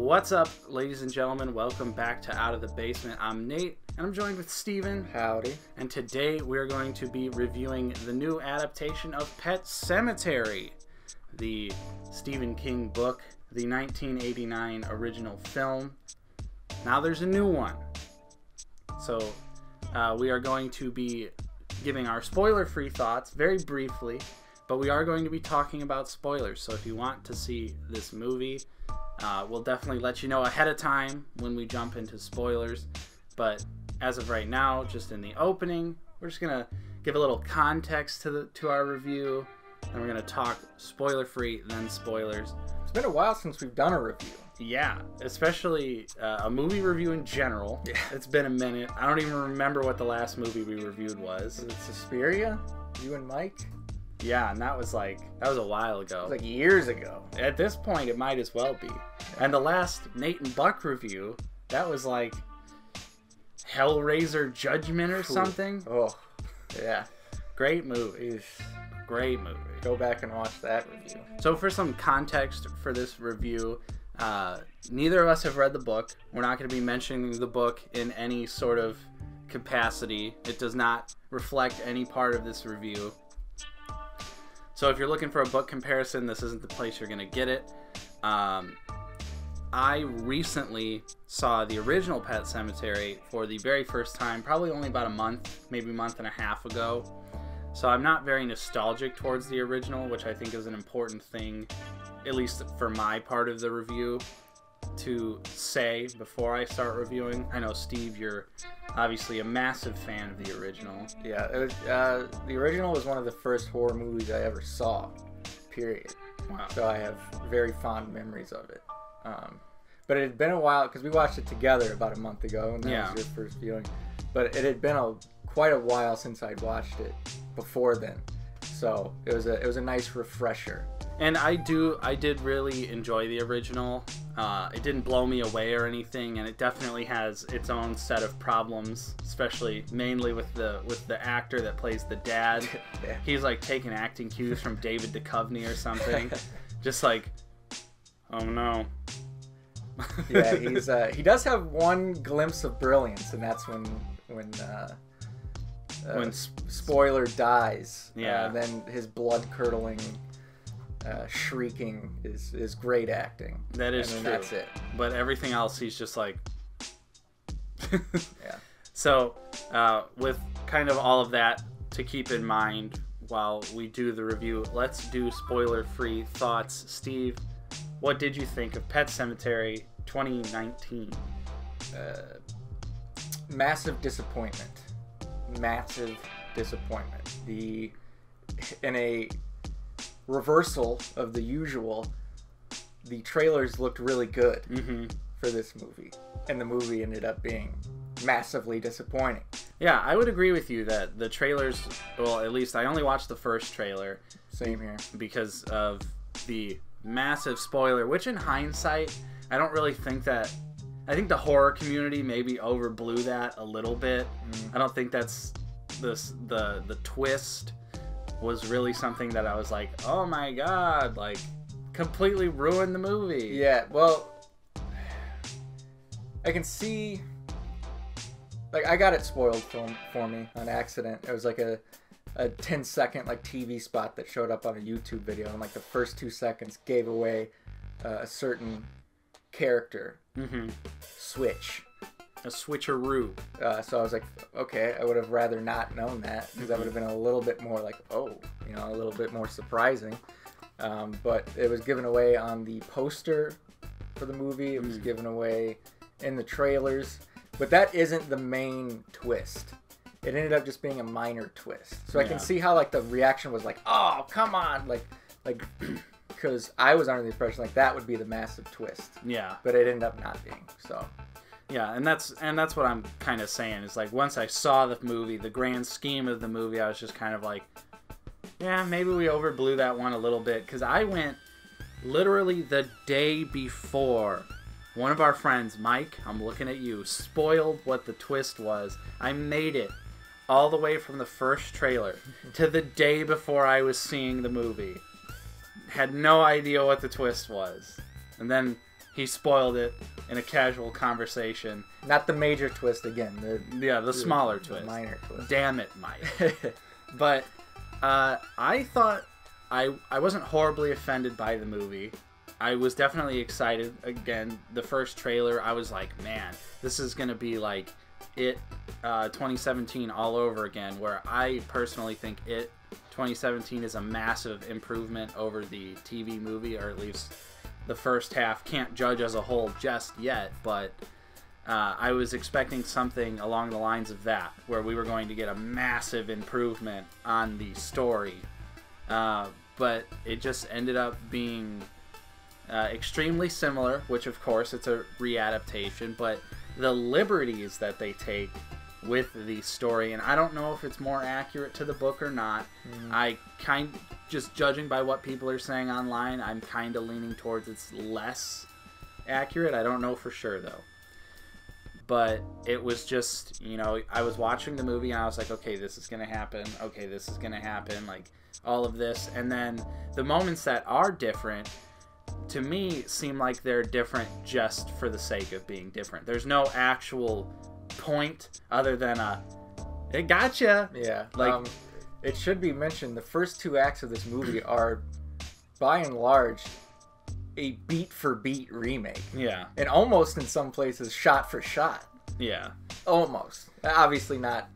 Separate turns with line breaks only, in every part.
What's up, ladies and gentlemen? Welcome back to Out of the Basement. I'm Nate, and I'm joined with Steven.
Howdy.
And today we're going to be reviewing the new adaptation of Pet Sematary, the Stephen King book, the 1989 original film. Now there's a new one. So we are going to be giving our spoiler-free thoughts very briefly, but we are going to be talking about spoilers. So if you want to see this movie, we'll definitely let you know ahead of time when we jump into spoilers. But as of right now, just in the opening, we're just gonna give a little context to our review, and we're gonna talk spoiler-free, then spoilers.
It's been a while since we've done a review.
Yeah, especially a movie review in general.
Yeah.
It's been a minute. I don't even remember what the last movie we reviewed was.
Was it Suspiria? You and Mike?
Yeah, and that was a while ago.
It was like years ago.
At this point, it might as well be. And the last Nate and Buck review, that was like Hellraiser Judgment or something.
Oh, yeah.
Great movie. Great movie.
Go back and watch that review.
So for some context for this review, neither of us have read the book. We're not going to be mentioning the book in any sort of capacity. It does not reflect any part of this review. So if you're looking for a book comparison, this isn't the place you're going to get it. I recently saw the original Pet Sematary for the very first time, probably only about a month, maybe a month and a half ago. So I'm not very nostalgic towards the original, which I think is an important thing, at least for my part of the review, to say before I start reviewing. I know, Steve, you're obviously a massive fan of the original.
Yeah, it was, the original was one of the first horror movies I ever saw, period.
Wow.
So I have very fond memories of it. But it had been a while, because we watched it together about a month ago, and that was your first viewing. But it had been quite a while since I'd watched it before then. So it was a nice refresher.
And I did really enjoy the original. It didn't blow me away or anything, and it definitely has its own set of problems, especially mainly with the actor that plays the dad.
Yeah.
He's like taking acting cues from David Duchovny or something. Just like, oh no.
Yeah, he does have one glimpse of brilliance, and that's when spoiler dies.
Yeah.
Then his blood-curdling shrieking is great acting.
That is true.
That's it.
But everything else, he's just like...
Yeah.
So, with kind of all of that to keep in mind while we do the review, let's do spoiler-free thoughts. Steve, what did you think of Pet Sematary 2019?
Massive disappointment. Massive disappointment. In a reversal of the usual, the trailers looked really good for this movie, and the movie ended up being massively disappointing.
Yeah, I would agree with you that the trailers, well, at least I only watched the first trailer.
Same here.
Because of the massive spoiler, which in hindsight, I don't really think that... I think the horror community maybe overblew that a little bit. I don't think that's... The twist was really something that I was like, oh my god, like, completely ruined the movie.
Yeah, well, I can see... Like, I got it spoiled for me on accident. It was like a 10-second like TV spot that showed up on a YouTube video, and like the first 2 seconds gave away a certain character switch.
A switcheroo.
So I was like, okay, I would have rather not known that, because that would have been a little bit more like, oh, a little bit more surprising. But it was given away on the poster for the movie. It was given away in the trailers. But that isn't the main twist. It ended up just being a minor twist. So I can see how like the reaction was like, oh, come on, like because I was under the impression like that would be the massive twist.
Yeah.
But it ended up not being. So.
Yeah, and that's what I'm kind of saying is like once I saw the movie, the grand scheme of the movie, I was just kind of like, yeah, maybe we overblew that one a little bit, because I went literally the day before. One of our friends, Mike, I'm looking at you, spoiled what the twist was. I made it all the way from the first trailer to the day before I was seeing the movie. Had no idea what the twist was. And then he spoiled it in a casual conversation.
Not the major twist again.
The smaller twist.
The minor twist.
Damn it, Mike. But I thought I wasn't horribly offended by the movie. I was definitely excited. Again, the first trailer, I was like, man, this is going to be like It 2017 all over again, where I personally think It 2017 is a massive improvement over the TV movie, or at least the first half. Can't judge as a whole just yet, but I was expecting something along the lines of that, where we were going to get a massive improvement on the story. But it just ended up being extremely similar, which of course it's a readaptation, but the liberties that they take with the story, and I don't know if it's more accurate to the book or not. Just judging by what people are saying online, I'm kind of leaning towards it's less accurate. I don't know for sure though. But it was just, you know, I was watching the movie and I was like, okay, this is going to happen. Okay, this is going to happen. Like, all of this. And then the moments that are different, to me, seem like they're different just for the sake of being different. There's no actual point other than it gotcha.
Yeah.
Like,
it should be mentioned, the first 2 acts of this movie are, by and large, a beat-for-beat remake.
Yeah.
And almost, in some places, shot-for-shot.
Yeah.
Almost. Obviously not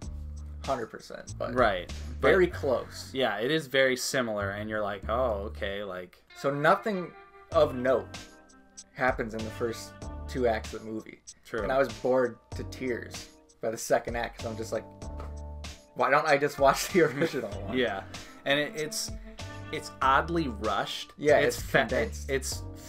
100%, but
right.
Very close.
Yeah, it is very similar, and you're like, oh, okay, like...
So nothing of note happens in the first 2 acts of the movie.
True.
And I was bored to tears by the second act, because I'm just like, why don't I just watch the original one?
Yeah. And it's oddly rushed.
Yeah,
it's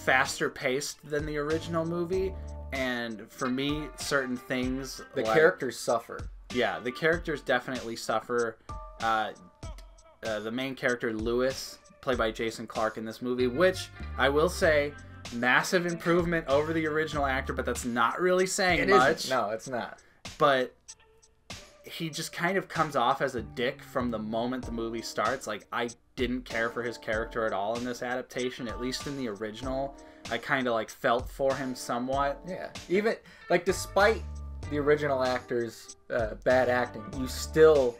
faster paced than the original movie, and for me, certain things...
The characters suffer.
Yeah, the characters definitely suffer. The main character, Lewis, played by Jason Clarke in this movie, which I will say, massive improvement over the original actor, but that's not really saying much.
No, it's not.
But he just kind of comes off as a dick from the moment the movie starts. Like, I didn't care for his character at all in this adaptation, at least in the original. I kind of, like, felt for him somewhat.
Yeah. Even, like, despite the original actor's bad acting, you still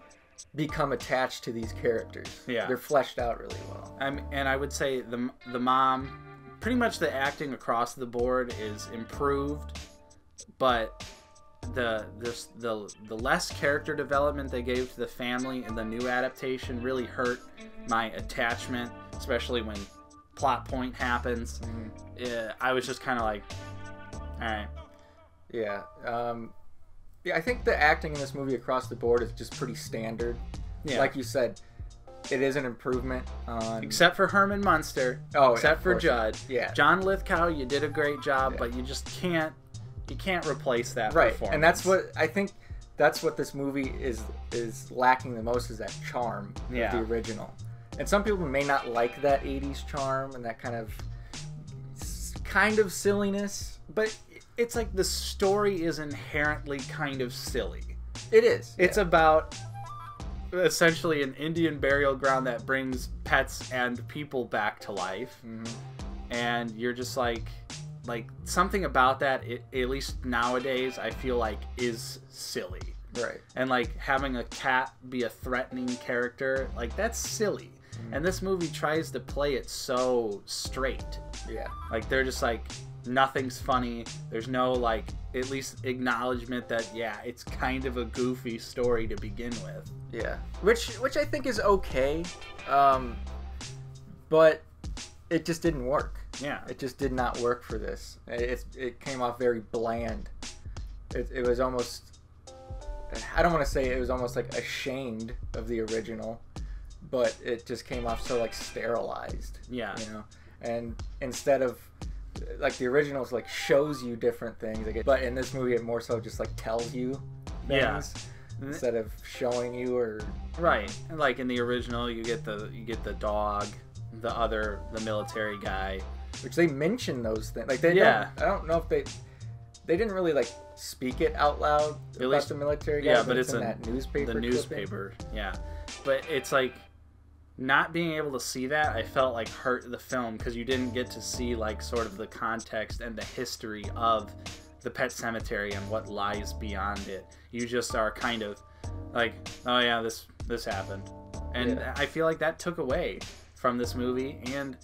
become attached to these characters.
Yeah.
They're fleshed out really well.
And I would say the mom, pretty much the acting across the board is improved, but the less character development they gave to the family in the new adaptation really hurt my attachment, especially when plot point happens. I was just kind of like, all right.
Yeah. Yeah, I think the acting in this movie across the board is just pretty standard. Yeah. Like you said, it is an improvement on... Except
for Herman Munster.
Oh,
except for Judd.
Yeah.
John Lithgow, you did a great job, but you just can't... You can't replace that performance.
And that's what... I think that's what this movie is lacking the most, is that charm of the original. And some people may not like that 80s charm and that kind of silliness.
But... It's like the story is inherently kind of silly.
It is.
It's about essentially an Indian burial ground that brings pets and people back to life. And you're just like something about that, at least nowadays, I feel like is silly.
Right.
And like having a cat be a threatening character, like that's silly. And this movie tries to play it so straight.
Yeah. Like
they're just like, nothing's funny. There's no, like, at least acknowledgement that, yeah, it's kind of a goofy story to begin with.
Yeah. Which I think is okay. But it just didn't work.
Yeah.
It just did not work for this. It came off very bland. It was almost... I don't want to say it was almost, like, ashamed of the original, but it just came off so, like, sterilized.
Yeah.
You know? And instead of... Like, the originals, like, shows you different things. Like, but in this movie, it more so just, like, tells you things instead of showing you or...
Right. And, like, in the original, you get the dog, the military guy.
Which they mention those things. Like, they don't... I don't know if they didn't really, like, speak it out loud about the military guy.
Yeah, but it's
in that newspaper.
The newspaper, yeah. But it's like... not being able to see that, I felt like hurt the film, because you didn't get to see like sort of the context and the history of the Pet Cemetery and what lies beyond it. You just are kind of like, oh yeah, this happened, and
Yeah.
I feel like that took away from this movie. And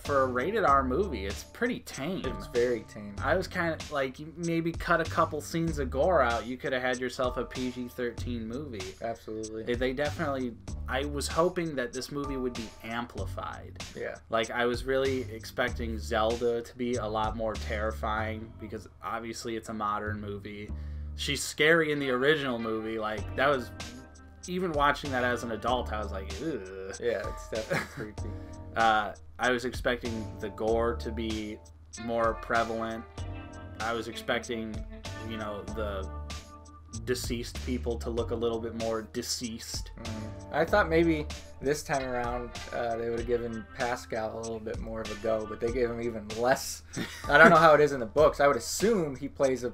for a rated R movie, it's pretty tame.
It's very tame.
I was kind of like, maybe cut a couple scenes of gore out. You could have had yourself a PG-13 movie.
Absolutely.
They definitely... I was hoping that this movie would be amplified.
Yeah.
Like, I was really expecting Zelda to be a lot more terrifying, because obviously it's a modern movie. She's scary in the original movie. Like, that was... Even watching that as an adult, I was like, ugh.
Yeah, it's definitely creepy.
I was expecting the gore to be more prevalent. I was expecting, you know, the deceased people to look a little bit more deceased.
I thought maybe this time around they would have given Pascal a little bit more of a go, but they gave him even less. I don't know how it is in the books. I would assume he plays a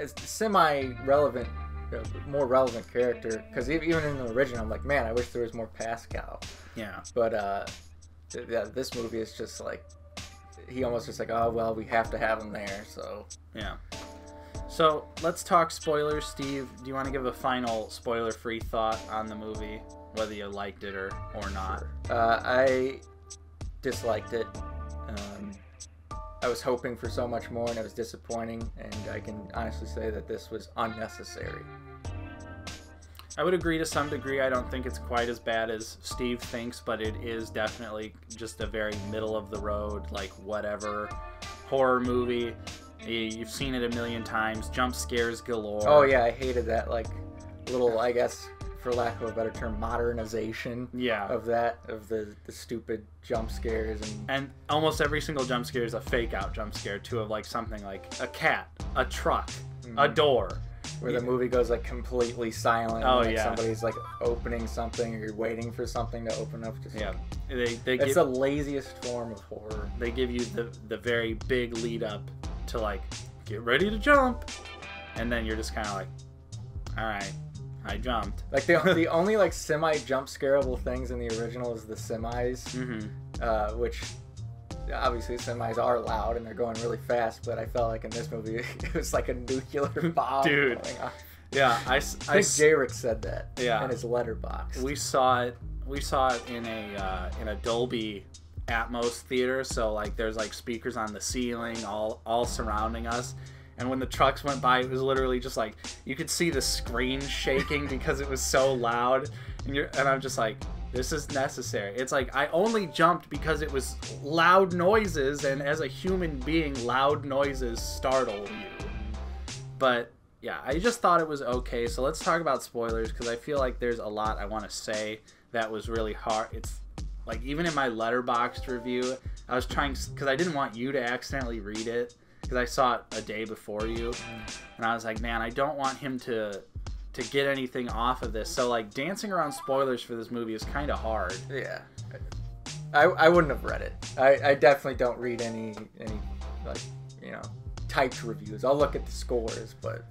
semi-relevant, more relevant character, because even in the original, I'm like, man, I wish there was more Pascal.
Yeah.
But yeah, this movie is just like, he almost just like, oh well, we have to have him there. So
yeah. So let's talk spoilers. Steve, do you want to give a final spoiler-free thought on the movie, whether you liked it or not?
I disliked it. I was hoping for so much more, and it was disappointing. And I can honestly say that this was unnecessary.
I would agree to some degree. I don't think it's quite as bad as Steve thinks, but it is definitely just a very middle of the road, like whatever horror movie. You've seen it a million times. Jump scares galore.
Oh yeah, I hated that, like, little, I guess, for lack of a better term, modernization.
Yeah.
Of that, of the stupid jump scares
and almost every single jump scare is a fake out jump scare too, of like something like a cat, a truck, a door.
Where the movie goes like completely silent.
Oh,
like
yeah.
Somebody's like opening something, or you're waiting for something to open up. Just
Yeah.
it's
Give,
the laziest form of horror.
They give you the very big lead up to like, get ready to jump, and then you're just kind of like, all right, I jumped.
Like the only like semi jump scareable things in the original is the semis, which obviously semis are loud and they're going really fast. But I felt like in this movie it was like a nuclear bomb.
Dude.
Going off.
Yeah, I
mdjrick said that.
Yeah.
In his letterbox.
We saw it in a Dolby Atmos theater, so like there's like speakers on the ceiling all surrounding us, and when the trucks went by, it was literally just like you could see the screen shaking because it was so loud, and I'm just like, this is necessary. It's like I only jumped because it was loud noises, and as a human being, loud noises startle you. But yeah, I just thought it was okay. So let's talk about spoilers, because I feel like there's a lot I want to say that was really hard. It's like, even in my Letterboxd review, I was trying, because I didn't want you to accidentally read it, because I saw it a day before you, and I was like, man, I don't want him to get anything off of this. So like, dancing around spoilers for this movie is kind of hard.
Yeah, I wouldn't have read it. I definitely don't read any like, you know, typed reviews. I'll look at the scores, but.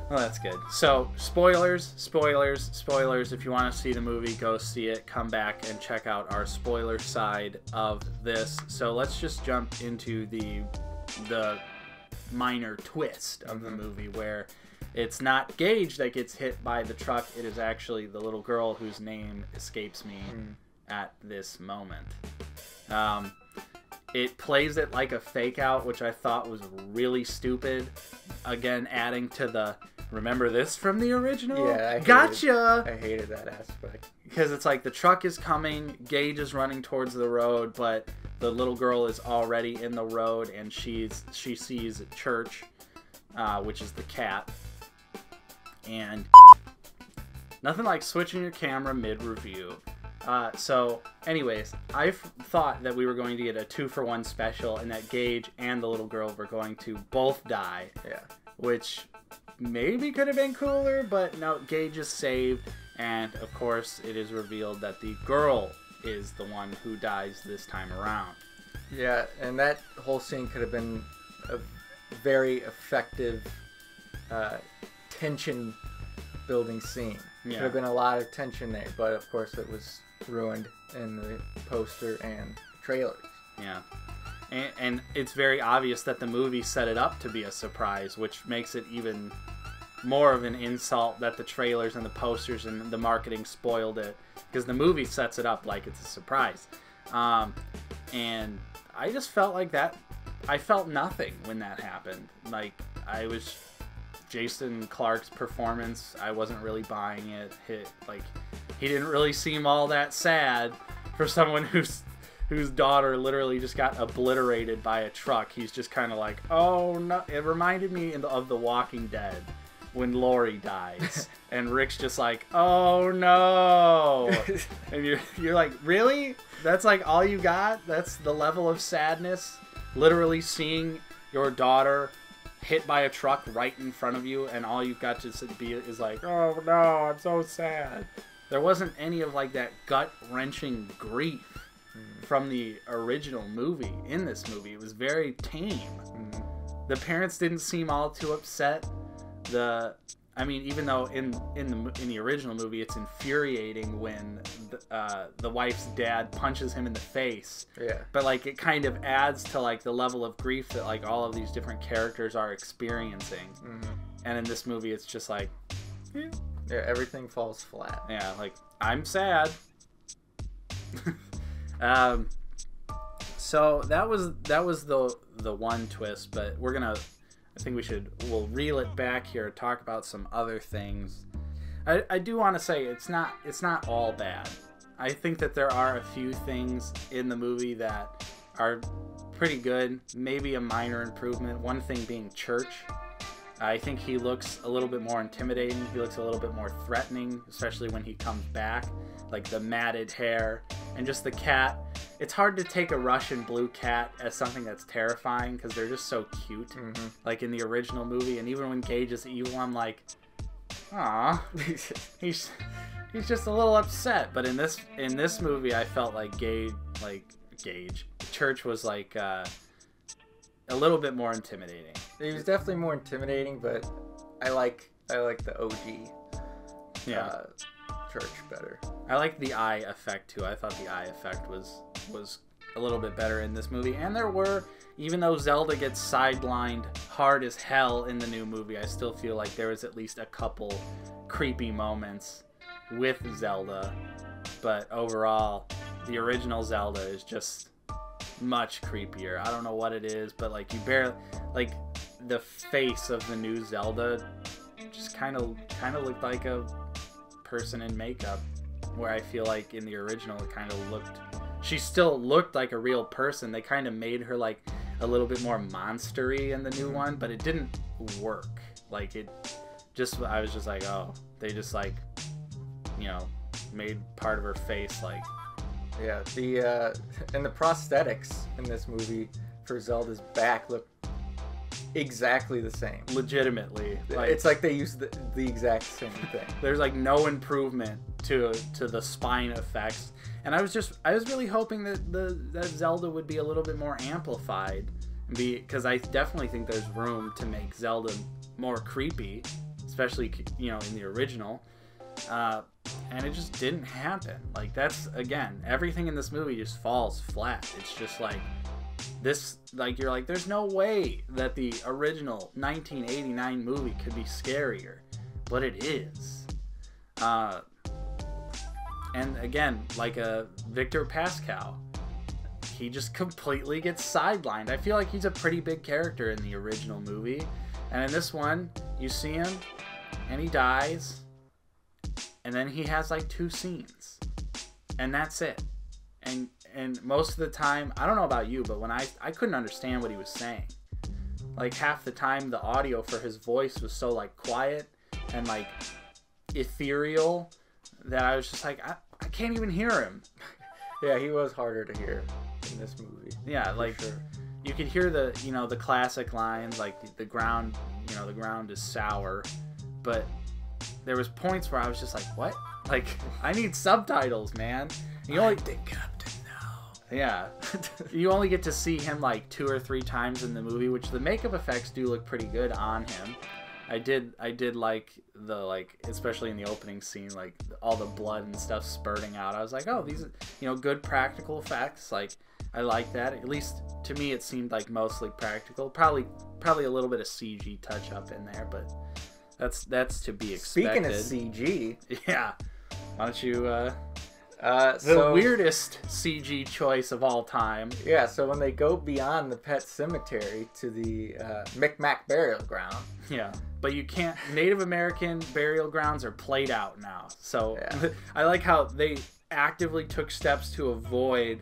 Well, that's good. So, spoilers. If you want to see the movie, go see it. Come back and check out our spoiler side of this. So let's just jump into the minor twist of the movie, where it's not Gage that gets hit by the truck. It is actually the little girl whose name escapes me at this moment. It plays it like a fake out, which I thought was really stupid. Again, adding to the, remember this from the original?
Yeah,
I
hated that aspect.
Because it's like the truck is coming, Gage is running towards the road, but the little girl is already in the road, and she sees Church, which is the cat. And nothing like switching your camera mid-review. So, anyways, I thought that we were going to get a 2-for-1 special, and that Gage and the little girl were going to both die.
Yeah.
Which maybe could have been cooler, but no, Gage is saved, and of course it is revealed that the girl is the one who dies this time around.
Yeah, and that whole scene could have been a very effective tension building scene.
Yeah.
Could have been a lot of tension there, but of course it was ruined in the poster and trailers.
Yeah. And it's very obvious that the movie set it up to be a surprise, which makes it even more of an insult that the trailers and the posters and the marketing spoiled it, because the movie sets it up like it's a surprise. And I just felt like that. I felt nothing when that happened. Like, Jason Clarke's performance, I wasn't really buying it. He didn't really seem all that sad for someone whose daughter literally just got obliterated by a truck. He's just kind of like, oh no. It reminded me of The Walking Dead when Lori dies, and Rick's just like, oh no. And you're like, really? That's like all you got? That's the level of sadness? Literally seeing your daughter hit by a truck right in front of you, and all you've got to be is like, oh no, I'm so sad. There wasn't any of like that gut-wrenching grief from the original movie in this movie. It was very tame. The parents didn't seem all too upset. Even though in the original movie it's infuriating when the wife's dad punches him in the face.
Yeah.
But like it kind of adds to like the level of grief that like all of these different characters are experiencing. And in this movie it's just like,
yeah, everything falls flat.
Yeah, like I'm sad. So that was the one twist, but I think we'll reel it back here and talk about some other things. I do want to say it's not all bad. I think that there are a few things in the movie that are pretty good, maybe a minor improvement. One thing being Church. I think he looks a little bit more intimidating. He looks a little bit more threatening, especially when he comes back. Like the matted hair and just the cat. It's hard to take a Russian blue cat as something that's terrifying because they're just so cute. Like in the original movie, and even when Gage is evil, I'm like, aw, he's just a little upset. But in this movie, I felt like Church was like a little bit more intimidating.
He was definitely more intimidating, but I like the OG.
Yeah.
Church better.
I like the eye effect too. I thought the eye effect was a little bit better in this movie. And there were, even though Zelda gets sidelined hard as hell in the new movie, I still feel like there was at least a couple creepy moments with Zelda. But overall, the original Zelda is just much creepier. I don't know what it is, but like the face of the new Zelda just kind of looked like a person in makeup, where I feel like in the original she still looked like a real person. They kind of made her like a little bit more monstery in the new one, but it didn't work. Like I was just like, oh, they just like, made part of her face like.
Yeah, and the prosthetics in this movie for Zelda's back look exactly the same.
Legitimately.
It's like they used the exact same thing. There's
like no improvement to the spine effects. And I was really hoping that Zelda would be a little bit more amplified, because I definitely think there's room to make Zelda more creepy, especially in the original. And it just didn't happen. Like, that's, again, everything in this movie just falls flat. It's just like this, like, you're like, there's no way that the original 1989 movie could be scarier, but it is. And again, like a Victor Pascal, he just completely gets sidelined. I feel like he's a pretty big character in the original movie, and in this one, you see him, and he dies, and then he has like 2 scenes, and that's it. And most of the time, I don't know about you, but when I couldn't understand what he was saying. Like, half the time, the audio for his voice was so like quiet and like ethereal that I was just like, I can't even hear him.
Yeah, he was harder to hear in this movie.
Yeah, like sure. You could hear the classic lines, like the ground is sour, but there was points where I was just like, what? Like, I need subtitles, man. You only Captain now. Yeah. You only get to see him like 2 or 3 times in the movie, which the makeup effects do look pretty good on him. I did like especially in the opening scene, like all the blood and stuff spurting out. I was like, oh, these are, good practical effects. Like, I like that. At least to me, it seemed like mostly practical. Probably a little bit of CG touch up in there, but that's to be expected.
Speaking of CG,
yeah, why don't you the weirdest CG choice of all time?
Yeah, so when they go beyond the pet cemetery to the Micmac burial ground.
Yeah, but you can't. Native American burial grounds are played out now. So yeah. I like how they actively took steps to avoid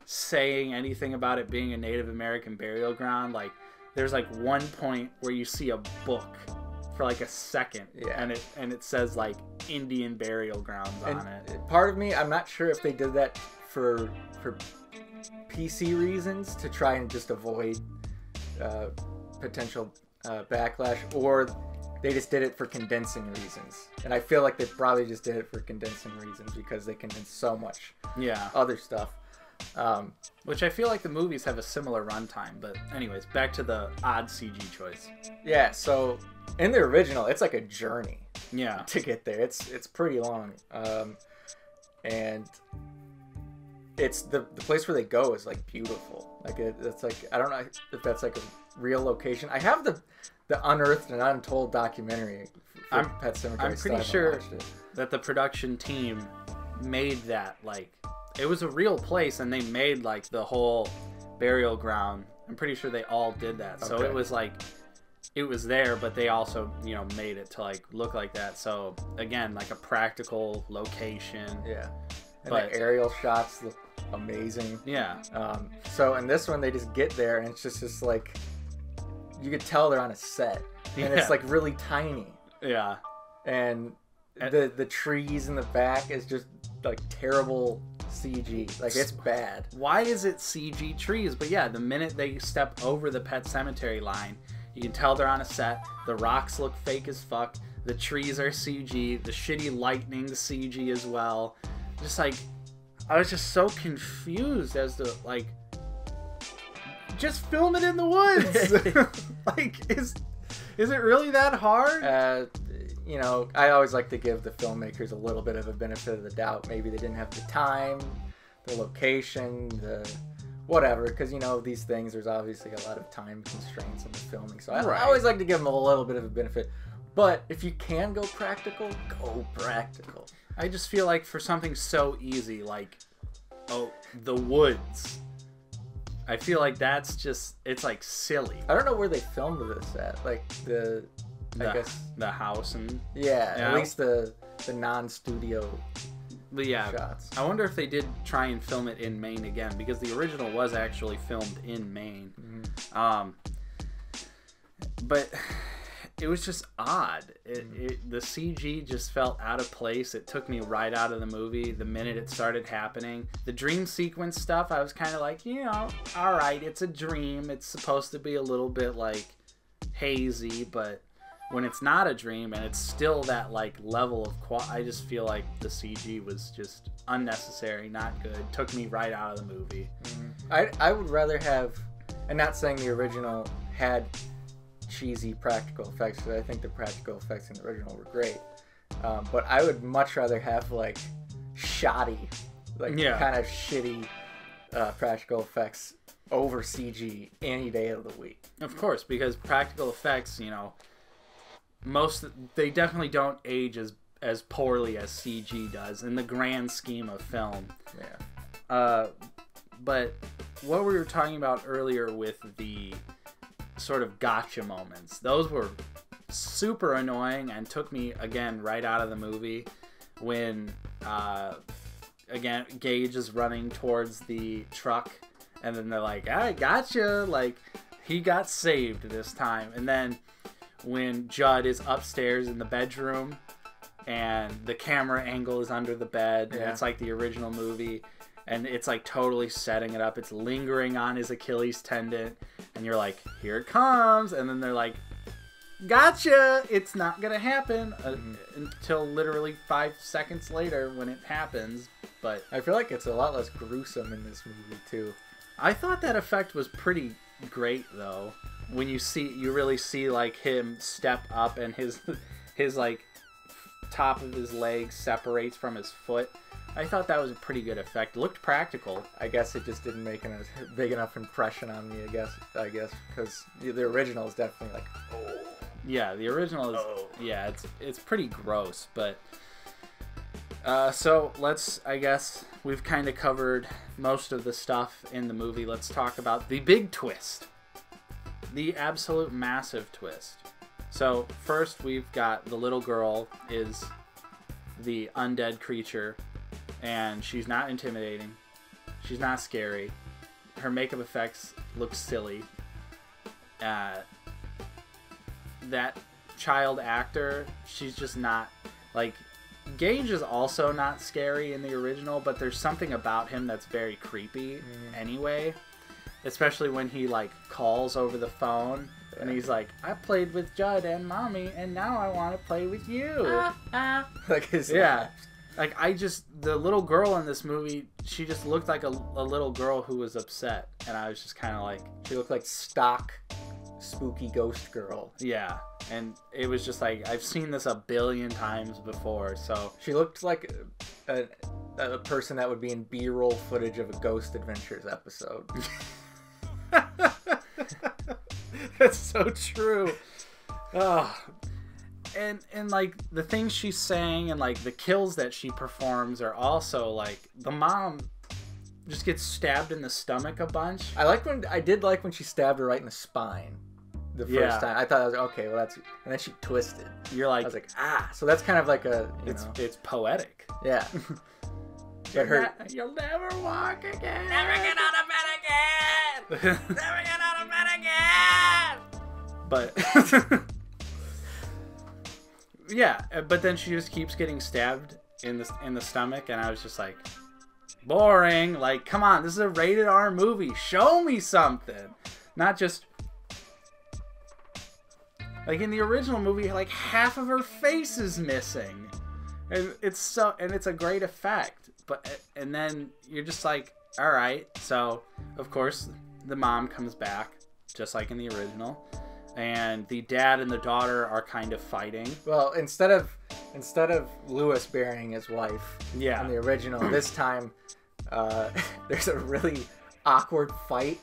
saying anything about it being a Native American burial ground. Like, there's like one point where you see a book for like a second, yeah, and it says like Indian burial grounds on it.
Part of me, I'm not sure if they did that for PC reasons to try and just avoid potential backlash, or they just did it for condensing reasons. And I feel like they probably just did it for condensing reasons because they condensed so much other stuff.
Which I feel like the movies have a similar runtime. But anyways, back to the odd CG choice.
Yeah, so in the original, it's like a journey.
Yeah.
To get there, it's pretty long, and it's the place where they go is like beautiful. Like it's like, I don't know if that's like a real location. I have the Unearthed and Untold documentary for Pet Sematary.
I'm pretty sure that the production team made that, like, it was a real place, and they made like the whole burial ground. I'm pretty sure they all did that. So it was like, it was there, but they also, made it to like look like that. So again, like a practical location.
Yeah. And the aerial shots look amazing.
Yeah.
So in this one, they just get there, and it's just like, you could tell they're on a set, and it's like really tiny.
Yeah.
And the trees in the back is just like terrible CG. Like, it's bad.
Why is it CG trees? But yeah, the minute they step over the Pet Cemetery line, you can tell they're on a set. The rocks look fake as fuck. The trees are CG. The shitty lightning's CG as well. Just like, I was just so confused as to, like, just film it in the woods. Like, is it really that hard?
I always like to give the filmmakers a little bit of a benefit of the doubt. Maybe they didn't have the time, the location, the whatever, because these things, there's obviously a lot of time constraints in the filming. So I always like to give them a little bit of a benefit. But if you can go practical, go practical.
I just feel like for something so easy, like, the woods, I feel like that's just, it's like silly.
I don't know where they filmed this at. Like I guess
the house and
at least the non-studio shots.
I wonder if they did try and film it in Maine again, because the original was actually filmed in Maine. Mm-hmm. But it was just odd. The CG just felt out of place. It took me right out of the movie the minute it started happening. The dream sequence stuff, I was kind of like, all right, it's a dream. It's supposed to be a little bit like hazy, but when it's not a dream and it's still that like level of I just feel like the CG was just unnecessary, not good. Took me right out of the movie.
Mm-hmm. I would rather have, and not saying the original had cheesy practical effects, because I think the practical effects in the original were great, but I would much rather have like shoddy, like kind of shitty practical effects over CG any day of the week.
Of course, because practical effects, they definitely don't age as poorly as CG does in the grand scheme of film.
Yeah.
But what we were talking about earlier with the sort of gotcha moments, those were super annoying and took me again right out of the movie when again Gage is running towards the truck, and then they're like, I gotcha, like he got saved this time. And then when Judd is upstairs in the bedroom and the camera angle is under the bed, and it's like the original movie, and it's like totally setting it up. It's lingering on his Achilles tendon, and you're like, here it comes. And then they're like, gotcha, it's not gonna happen until literally 5 seconds later when it happens. But
I feel like it's a lot less gruesome in this movie too.
I thought that effect was pretty great though. When you really see like him step up and his like top of his leg separates from his foot. I thought that was a pretty good effect. It looked practical.
I guess it just didn't make a big enough impression on me. I guess because the original is definitely like, oh.
Yeah, the original is. Oh. Yeah, it's pretty gross, but. So I guess we've kind of covered most of the stuff in the movie. Let's talk about the big twist. The absolute massive twist. So first we've got the little girl is the undead creature, and she's not intimidating. She's not scary. Her makeup effects look silly. That child actor, she's just not, like, Gage is also not scary in the original, but there's something about him that's very creepy anyway. Especially when he, like, calls over the phone, and he's like, I played with Judd and Mommy, and now I want to play with you.
Like his
yeah. Like, the little girl in this movie, she just looked like a little girl who was upset, and I was just kind of like...
She looked like stock spooky ghost girl.
Yeah, and it was just like, I've seen this a billion times before, so...
She looked like a person that would be in B-roll footage of a Ghost Adventures episode.
That's so true. Oh. And like the things she's saying and like the kills that she performs are also like, the mom just gets stabbed in the stomach a bunch.
I did like when she stabbed her right in the spine the first time. I thought I was okay, well that's, and then she twisted.
You're like,
I was like, so that's kind of like
it's poetic.
Yeah.
You'll never walk again.
Never get out of bed again. Never get out of bed again.
But yeah, but then she just keeps getting stabbed in the stomach, and I was just like, boring. Like, come on, this is a rated R movie. Show me something, not just like in the original movie. Like half of her face is missing, and it's a great effect. And then you're just like, all right. So of course the mom comes back just like in the original. And the dad and the daughter are kind of fighting.
Well, instead of Lewis burying his wife in the original, this time there's a really awkward fight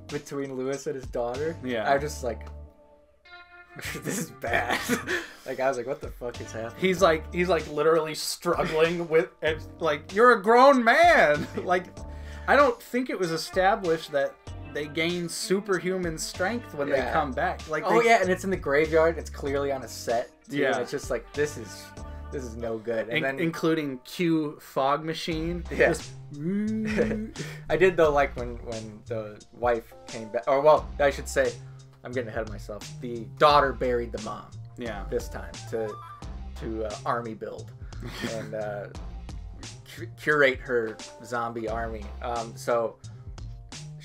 between Lewis and his daughter.
Yeah.
I was just like, this is bad. Like, I was like, what the fuck is happening?
He's like literally struggling with, like, you're a grown man. Like, I don't think it was established that they gain superhuman strength when they come back. Like,
and it's in the graveyard. It's clearly on a set. Too,
yeah,
and it's just like, this is no good. And then,
including Q fog machine.
Yeah.
Just,
I did though like when the wife came back. Or well, I should say, I'm getting ahead of myself. The daughter buried the mom.
Yeah.
This time to army build and curate her zombie army. So.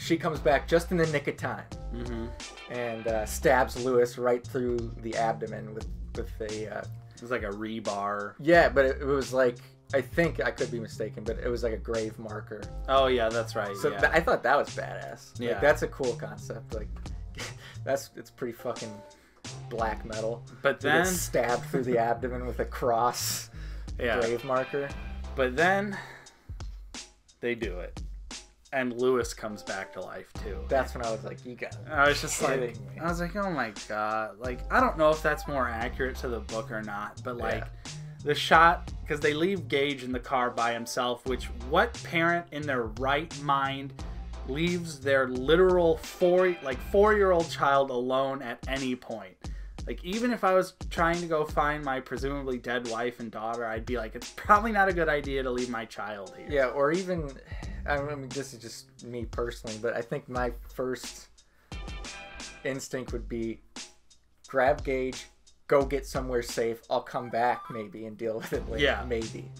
She comes back just in the nick of time and stabs Lewis right through the abdomen with a... it
was like a rebar.
Yeah, but it was like... I think I could be mistaken, but it was like a grave marker.
Oh, yeah, that's right.
So
yeah.
I thought that was badass.
Yeah.
Like, that's a cool concept. Like, it's pretty fucking black metal.
But then...
stabbed through the abdomen with a cross grave marker.
But then they do it. And Lewis comes back to life too.
That's when I was like, you got it.
I was just like, I was like, oh my god. Like, I don't know if that's more accurate to the book or not, but like the shot, because they leave Gage in the car by himself, which what parent in their right mind leaves their literal 4-year-old child alone at any point? Like, even if I was trying to go find my presumably dead wife and daughter, I'd be like, it's probably not a good idea to leave my child here.
Yeah, or even, I mean, this is just me personally, but I think my first instinct would be grab Gage, go get somewhere safe. I'll come back maybe and deal with it later.
Yeah.
Maybe.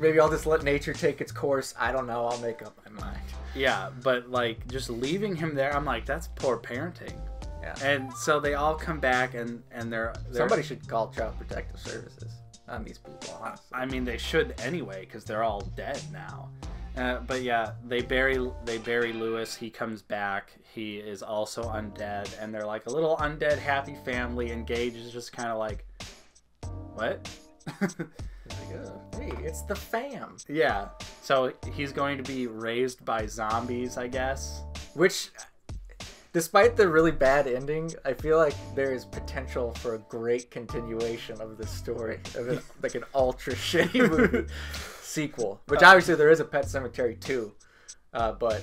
Maybe I'll just let nature take its course. I don't know. I'll make up my mind.
Yeah, but like just leaving him there, I'm like, that's poor parenting. Yeah. And so they all come back and they're
somebody should call Child Protective Services on these people. Honestly.
I mean, they should anyway because they're all dead now. But yeah, they bury Lewis. He comes back. He is also undead, and they're like a little undead happy family. And Gage is just kind of like, what?
Hey, it's the fam.
Yeah. So he's going to be raised by zombies, I guess.
Which, despite the really bad ending, I feel like there is potential for a great continuation of this story, like an ultra shitty movie sequel. Which obviously there is a Pet Sematary 2, but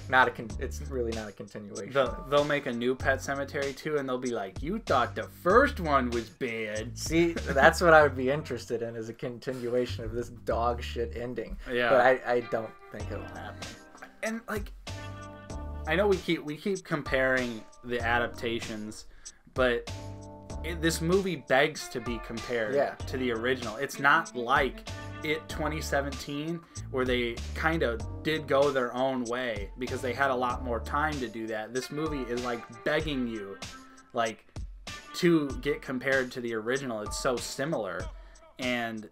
it's really not a continuation.
They'll make a new Pet Sematary 2, and they'll be like, "You thought the first one was bad."
See, that's what I would be interested in, is a continuation of this dog shit ending.
Yeah.
But I don't think it'll happen.
And like, I know we keep comparing the adaptations, but this movie begs to be compared to the original. It's not like It 2017, where they kind of did go their own way because they had a lot more time to do that. This movie is like begging you, like, to get compared to the original. It's so similar, and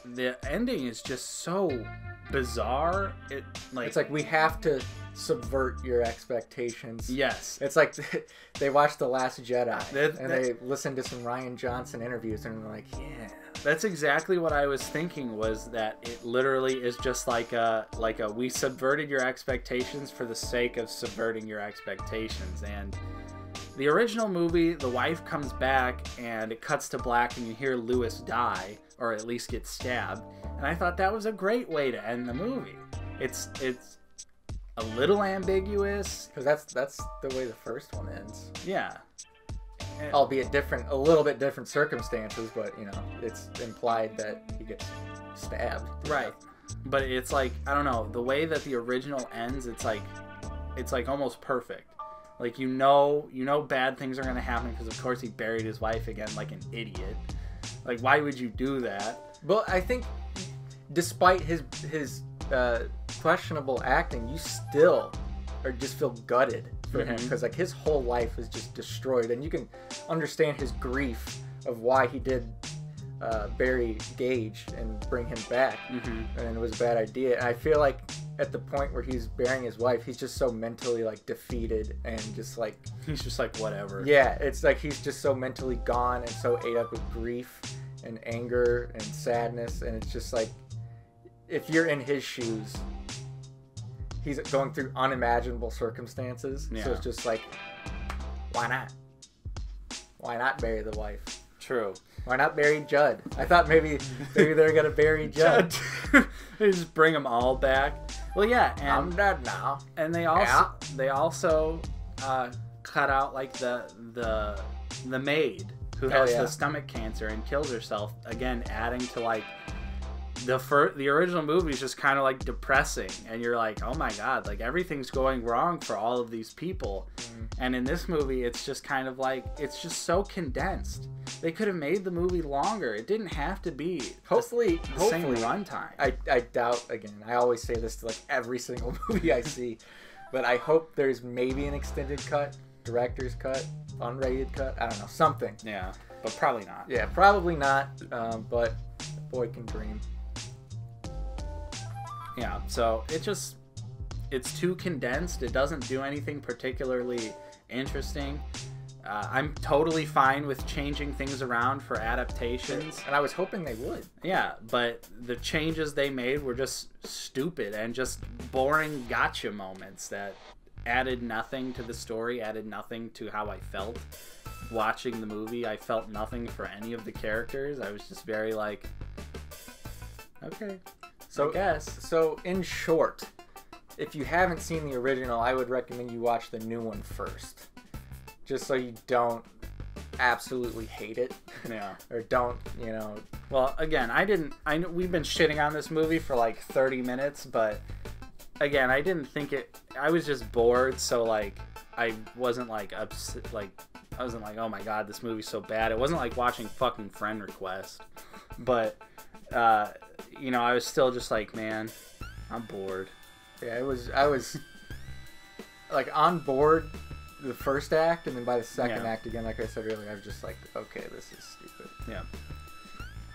the ending is just so bizarre.
It's like, we have to subvert your expectations.
Yes.
It's like they watched The Last Jedi and they listened to some Rian Johnson interviews and were like, yeah.
That's exactly what I was thinking, was that it literally is just like a we subverted your expectations for the sake of subverting your expectations. And the original movie, the wife comes back and it cuts to black and you hear Lewis die, or at least get stabbed. And I thought that was a great way to end the movie. It's a little ambiguous,
because that's the way the first one ends.
Yeah.
Albeit a little bit different circumstances, but it's implied that he gets stabbed.
Right. But it's like, I don't know, the way that the original ends, it's like almost perfect. Like, you know bad things are going to happen because of course he buried his wife again like an idiot. Like, why would you do that?
Well, I think despite his questionable acting, you still just feel gutted for him, because like his whole life is just destroyed, and you can understand his grief of why he did bury Gage and bring him back, and it was a bad idea. And I feel like at the point where he's burying his wife, he's just so mentally like defeated and just like
he's just like, whatever.
Yeah, it's like he's just so mentally gone and so ate up with grief and anger and sadness, and it's just like, if you're in his shoes, he's going through unimaginable circumstances. Yeah. So it's just like, why not? Why not bury the wife?
True.
Why not bury Judd? I thought maybe they're gonna bury Judd.
They just bring them all back. Well, yeah, and
I'm dead now.
And they also cut out like the maid who has the stomach cancer and kills herself, again adding to like the original movie is just kind of like depressing, and you're like, oh my god, like everything's going wrong for all of these people. And in this movie, it's just kind of like, it's just so condensed. They could have made the movie longer. It didn't have to be
hopefully
the same runtime.
I doubt, again, I always say this to like every single movie I see, but I hope there's maybe an extended cut, director's cut, unrated cut, I don't know, something.
Yeah, but probably not.
Yeah, probably not, but a boy can dream.
Yeah, so it's too condensed. It doesn't do anything particularly interesting. I'm totally fine with changing things around for adaptations.
And I was hoping they would.
Yeah, but the changes they made were just stupid and just boring gotcha moments that added nothing to the story, added nothing to how I felt watching the movie. I felt nothing for any of the characters. I was just very like, okay.
So,
I guess.
So, in short, if you haven't seen the original, I would recommend you watch the new one first. Just so you don't absolutely hate it.
Yeah.
Or don't,
Well, again, we've been shitting on this movie for like 30 minutes, but again, I didn't think I was just bored, so like, I wasn't like upset, like, I wasn't like, oh my god, this movie's so bad. It wasn't like watching fucking Friend Request. But, I was still just like, man, I'm bored.
Yeah, I was like on board the first act, and then by the second act, again, like I said earlier, I was just like, okay, this is stupid.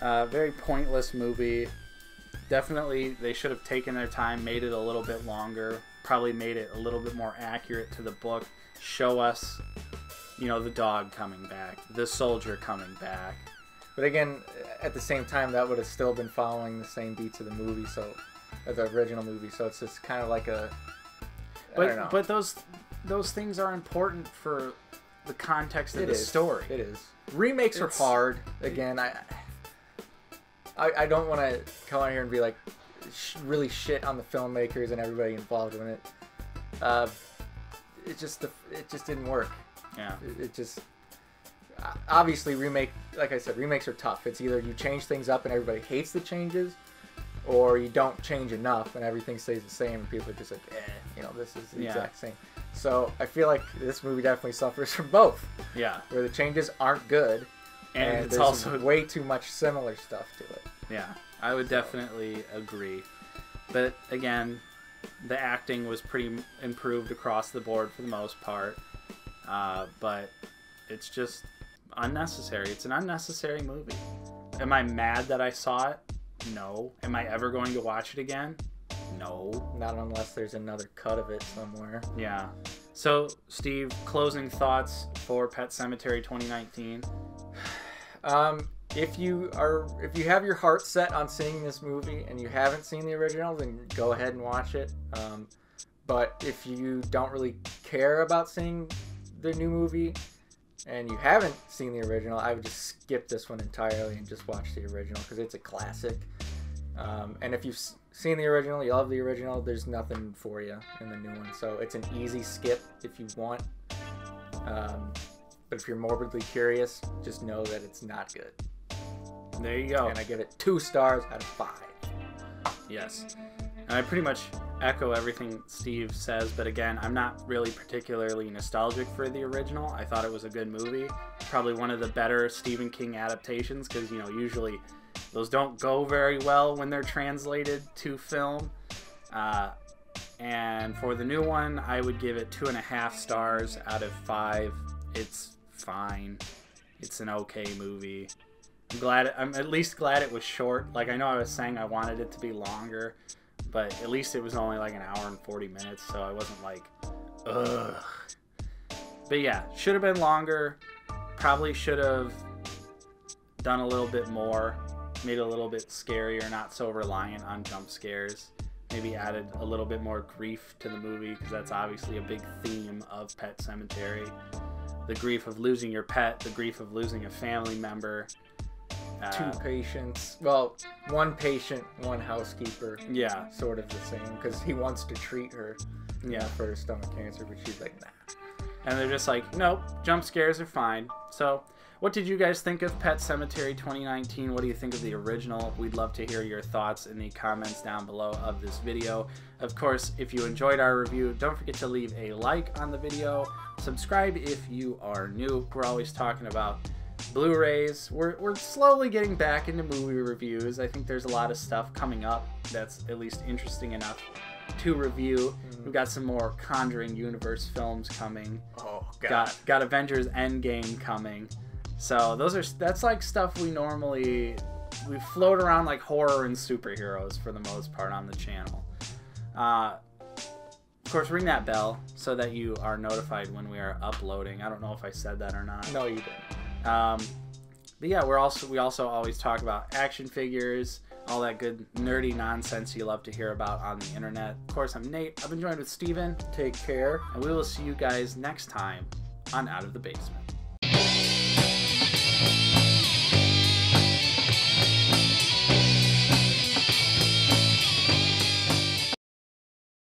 Yeah. Very pointless movie. Definitely, they should have taken their time, made it a little bit longer, probably made it a little bit more accurate to the book. Show us, you know, the dog coming back, the soldier coming back.
But again, at the same time, that would have still been following the same beats of the movie, so the original movie. So it's just kind of like a. I don't know.
But those things are important for the context of the story.
It is. Remakes are hard. Again, I don't want to come out here and be like really shit on the filmmakers and everybody involved in it. It just didn't work.
Yeah.
It just obviously like I said, remakes are tough. It's either you change things up and everybody hates the changes, or you don't change enough and everything stays the same and people are just like, this is the exact same. So I feel like this movie definitely suffers from both.
Yeah.
Where the changes aren't good, and
it's
there's
also
way too much similar stuff to it.
Yeah, I would definitely agree. But again, the acting was pretty improved across the board for the most part. But it's just unnecessary. It's an unnecessary movie. Am I mad that I saw it? No. Am I ever going to watch it again? No.
Not unless there's another cut of it somewhere.
Yeah. So, Steve, closing thoughts for Pet Sematary 2019?
If you have your heart set on seeing this movie and you haven't seen the original, then go ahead and watch it. But if you don't really care about seeing the new movie and you haven't seen the original, I would just skip this one entirely and just watch the original because it's a classic. And if you've seen the original, you love the original, there's nothing for you in the new one. So it's an easy skip if you want. But if you're morbidly curious, just know that it's not good.
There you go.
And I give it 2 stars out of 5.
Yes. And I pretty much echo everything Steve says, but again, I'm not really particularly nostalgic for the original. I thought it was a good movie. Probably one of the better Stephen King adaptations because, usually those don't go very well when they're translated to film. And for the new one, I would give it 2.5 stars out of 5. It's fine. It's an okay movie. I'm at least glad it was short. Like, I know I was saying I wanted it to be longer, but at least it was only like an hour and 40 minutes, so I wasn't like, ugh. But yeah, should have been longer. Probably should have done a little bit more. Made it a little bit scarier, not so reliant on jump scares. Maybe added a little bit more grief to the movie, because that's obviously a big theme of Pet Sematary. The grief of losing your pet, the grief of losing a family member.
2 patients. Well, 1 patient, 1 housekeeper.
Yeah.
Sort of the same, because he wants to treat her for her stomach cancer, but she's like, nah.
And they're just like, nope, jump scares are fine. So, what did you guys think of Pet Sematary 2019? What do you think of the original? We'd love to hear your thoughts in the comments down below of this video. Of course, if you enjoyed our review, don't forget to leave a like on the video. Subscribe if you are new. We're always talking about Blu-rays. We're slowly getting back into movie reviews. I think there's a lot of stuff coming up that's at least interesting enough to review. We've got some more Conjuring universe films coming.
Oh god.
Got Avengers Endgame coming. So that's like stuff we float around like horror and superheroes for the most part on the channel. Of course, ring that bell so that you are notified when we are uploading. I don't know if I said that or not.
No, you didn't.
But yeah, we also always talk about action figures, all that good nerdy nonsense you love to hear about on the internet. Of course, I'm Nate. I've been joined with Steven.
Take care.
And we will see you guys next time on Out of the Basement.